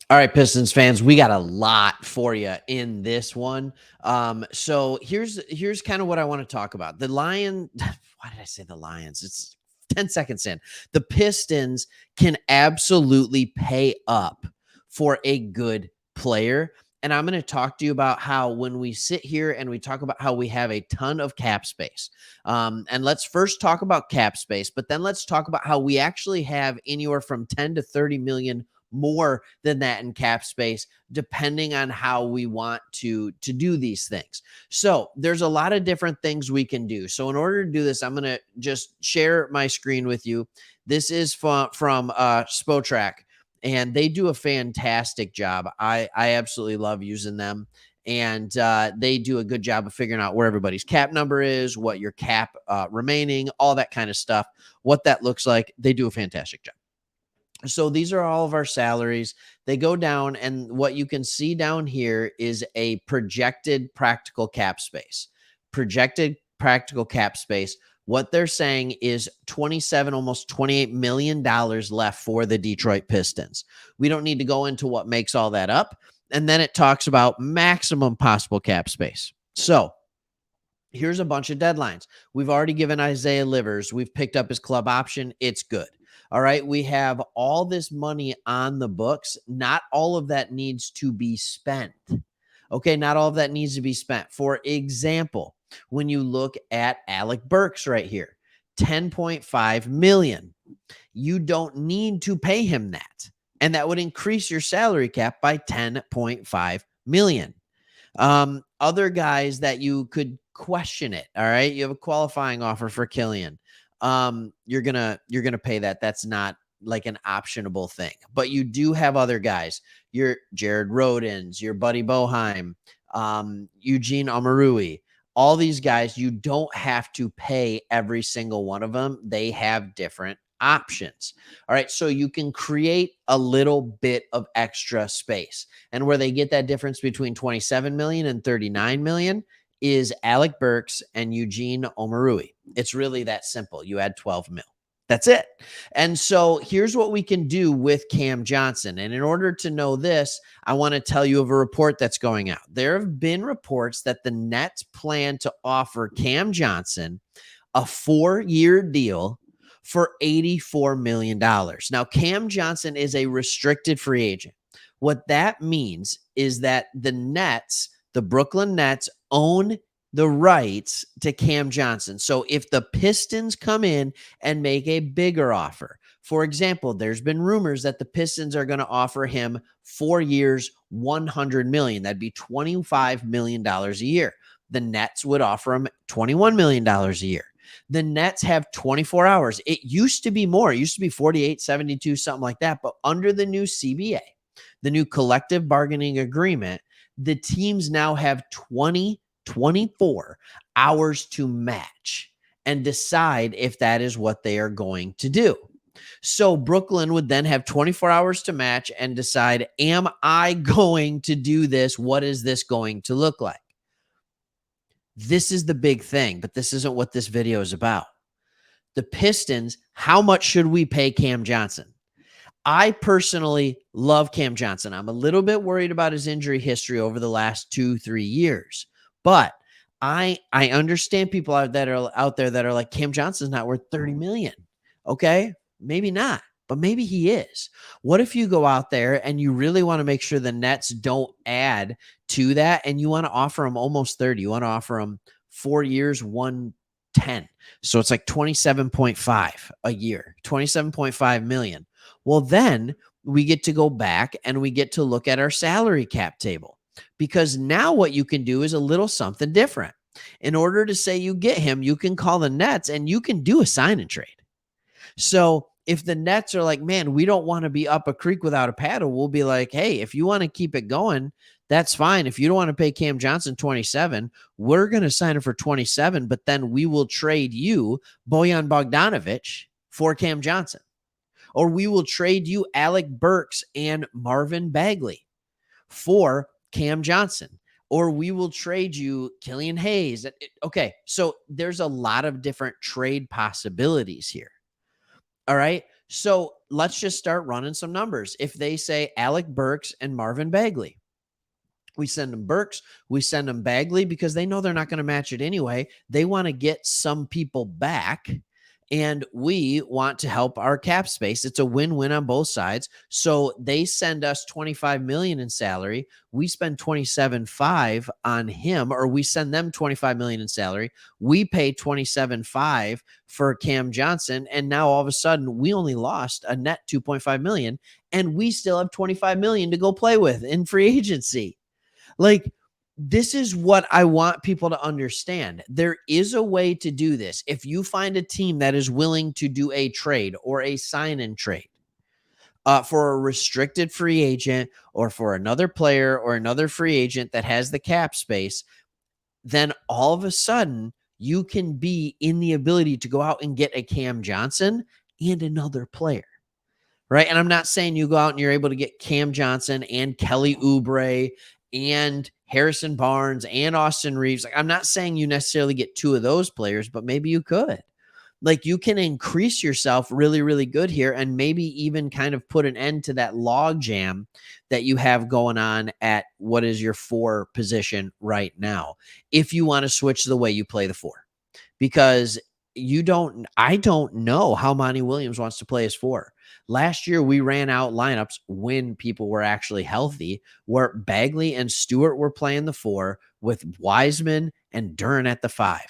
All right, Pistons fans, we got a lot for you in this one. So here's kind of what I want to talk about. The Lion, why did I say the Lions? It's 10 seconds in. The Pistons can absolutely pay up for a good player. And I'm going to talk to you about how when we sit here and we talk about how we have a ton of cap space. And let's first talk about cap space, but then let's talk about how we actually have anywhere from 10 to 30 million more than that in cap space, depending on how we want to do these things. So there's a lot of different things we can do. So in order to do this, I'm going to just share my screen with you. This is from Spotrac, and they do a fantastic job. I absolutely love using them. And they do a good job of figuring out where everybody's cap number is, what your cap remaining, all that kind of stuff, what that looks like. They do a fantastic job. So these are all of our salaries. They go down, and what you can see down here is a projected practical cap space. Projected practical cap space. What they're saying is 27, almost $28 million left for the Detroit Pistons. We don't need to go into what makes all that up. And then it talks about maximum possible cap space. So here's a bunch of deadlines. We've already given Isaiah Livers. We've picked up his club option. It's good. All right. We have all this money on the books. Not all of that needs to be spent. Okay. Not all of that needs to be spent. For example, when you look at Alec Burks right here, 10.5 million. You don't need to pay him that. And that would increase your salary cap by 10.5 million. Other guys that you could question it. All right. You have a qualifying offer for Killian. You're gonna pay that. That's not like an optionable thing. But you do have other guys. Your Jared Rodens, your Buddy Boheim, Eugene Omarui. All these guys, you don't have to pay every single one of them. They have different options. All right. So you can create a little bit of extra space. And where they get that difference between 27 million and 39 million is Alec Burks and Eugene Omarui. It's really that simple. You add 12 mil. That's it. And so here's what we can do with Cam Johnson. And in order to know this, I want to tell you of a report that's going out. There have been reports that the Nets plan to offer Cam Johnson a 4-year deal for $84 million. Now, Cam Johnson is a restricted free agent. What that means is that the Nets, the Brooklyn Nets, own the rights to Cam Johnson. So if the Pistons come in and make a bigger offer, for example, there's been rumors that the Pistons are going to offer him 4 years, $100 million. That'd be $25 million a year. The Nets would offer him $21 million a year. The Nets have 24 hours. It used to be more. It used to be 48, 72, something like that. But under the new CBA, the new collective bargaining agreement, the teams now have 24 hours to match and decide if that is what they are going to do. So Brooklyn would then have 24 hours to match and decide, am I going to do this? What is this going to look like? This is the big thing, but this isn't what this video is about. The Pistons, how much should we pay Cam Johnson? I personally love Cam Johnson. I'm a little bit worried about his injury history over the last 2-3 years, but I understand people out there that are like, Cam Johnson's not worth 30 million. Okay, maybe not, but maybe he is. What if you go out there and you really want to make sure the Nets don't add to that, and you want to offer him almost 30? You want to offer him 4 years, 110. So it's like 27.5 a year, 27.5 million. Well, then we get to go back and we get to look at our salary cap table, because now what you can do is a little something different. In order to say you get him, you can call the Nets and you can do a sign and trade. So if the Nets are like, man, we don't want to be up a creek without a paddle, we'll be like, hey, if you want to keep it going, that's fine. If you don't want to pay Cam Johnson 27, we're going to sign him for 27, but then we will trade you Bojan Bogdanovic for Cam Johnson. Or we will trade you Alec Burks and Marvin Bagley for Cam Johnson. Or we will trade you Killian Hayes. Okay, so there's a lot of different trade possibilities here. All right. So let's just start running some numbers. If they say Alec Burks and Marvin Bagley, we send them Burks, we send them Bagley because they know they're not going to match it anyway. They want to get some people back, and we want to help our cap space. It's a win-win on both sides. So they send us 25 million in salary. We spend 27.5 on him, or we send them 25 million in salary. We pay 27.5 for Cam Johnson, and now all of a sudden we only lost a net 2.5 million, and we still have 25 million to go play with in free agency. Like, this is what I want people to understand. There is a way to do this. If you find a team that is willing to do a trade or a sign and trade for a restricted free agent, or for another player or another free agent that has the cap space, then all of a sudden you can be in the ability to go out and get a Cam Johnson and another player. Right. And I'm not saying you go out and you're able to get Cam Johnson and Kelly Oubre and Harrison Barnes and Austin Reeves. Like, I'm not saying you necessarily get two of those players, but maybe you could. Like, you can increase yourself really, really good here, and maybe even kind of put an end to that log jam that you have going on at what is your 4 position right now, if you want to switch the way you play the 4. Because I don't know how Monty Williams wants to play as 4. Last year, we ran out lineups when people were actually healthy, where Bagley and Stewart were playing the 4 with Wiseman and Duren at the 5.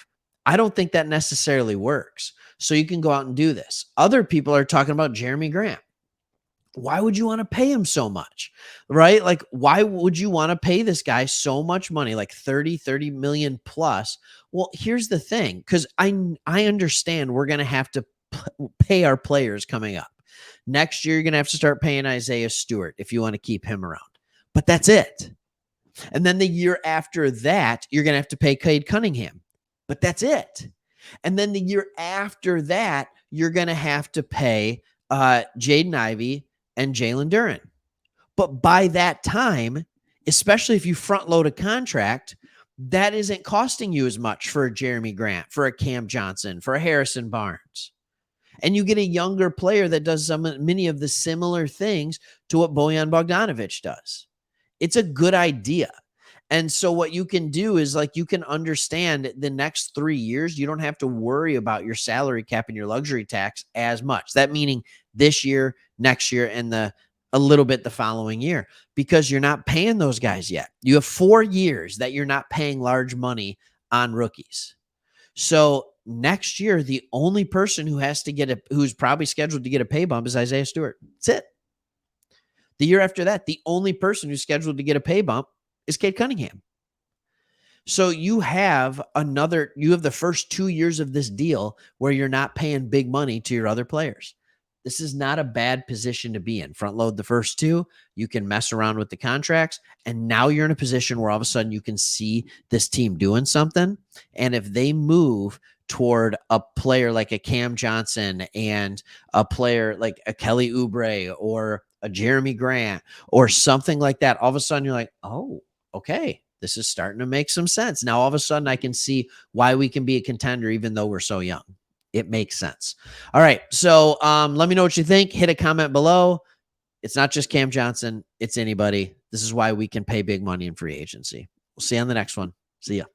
I don't think that necessarily works. So you can go out and do this. Other people are talking about Jeremy Grant. Why would you want to pay him so much, right? Like, why would you want to pay this guy so much money, like 30 million plus? Well, here's the thing, because I understand we're going to have to pay our players coming up. Next year, you're going to have to start paying Isaiah Stewart if you want to keep him around. But that's it. And then the year after that, you're going to have to pay Cade Cunningham. But that's it. And then the year after that, you're going to have to pay Jaden Ivey and Jalen Duren. But by that time, especially if you front load a contract, that isn't costing you as much for a Jeremy Grant, for a Cam Johnson, for a Harrison Barnes. And you get a younger player that does many of the similar things to what Bojan Bogdanovic does. It's a good idea. And so what you can do is, like, you can understand the next 3 years, you don't have to worry about your salary cap and your luxury tax as much. That meaning this year, next year, and a little bit the following year, because you're not paying those guys yet. You have 4 years that you're not paying large money on rookies. So next year, the only person who's probably scheduled to get a pay bump is Isaiah Stewart. That's it. The year after that, the only person who's scheduled to get a pay bump is Cade Cunningham. So you have the first 2 years of this deal where you're not paying big money to your other players. This is not a bad position to be in. Front load the first 2. You can mess around with the contracts. And now you're in a position where all of a sudden you can see this team doing something. And if they move toward a player like a Cam Johnson and a player like a Kelly Oubre or a Jeremy Grant or something like that, all of a sudden you're like, oh, okay, this is starting to make some sense. Now, all of a sudden I can see why we can be a contender even though we're so young. It makes sense. All right. So let me know what you think. Hit a comment below. It's not just Cam Johnson. It's anybody. This is why we can pay big money in free agency. We'll see you on the next one. See ya.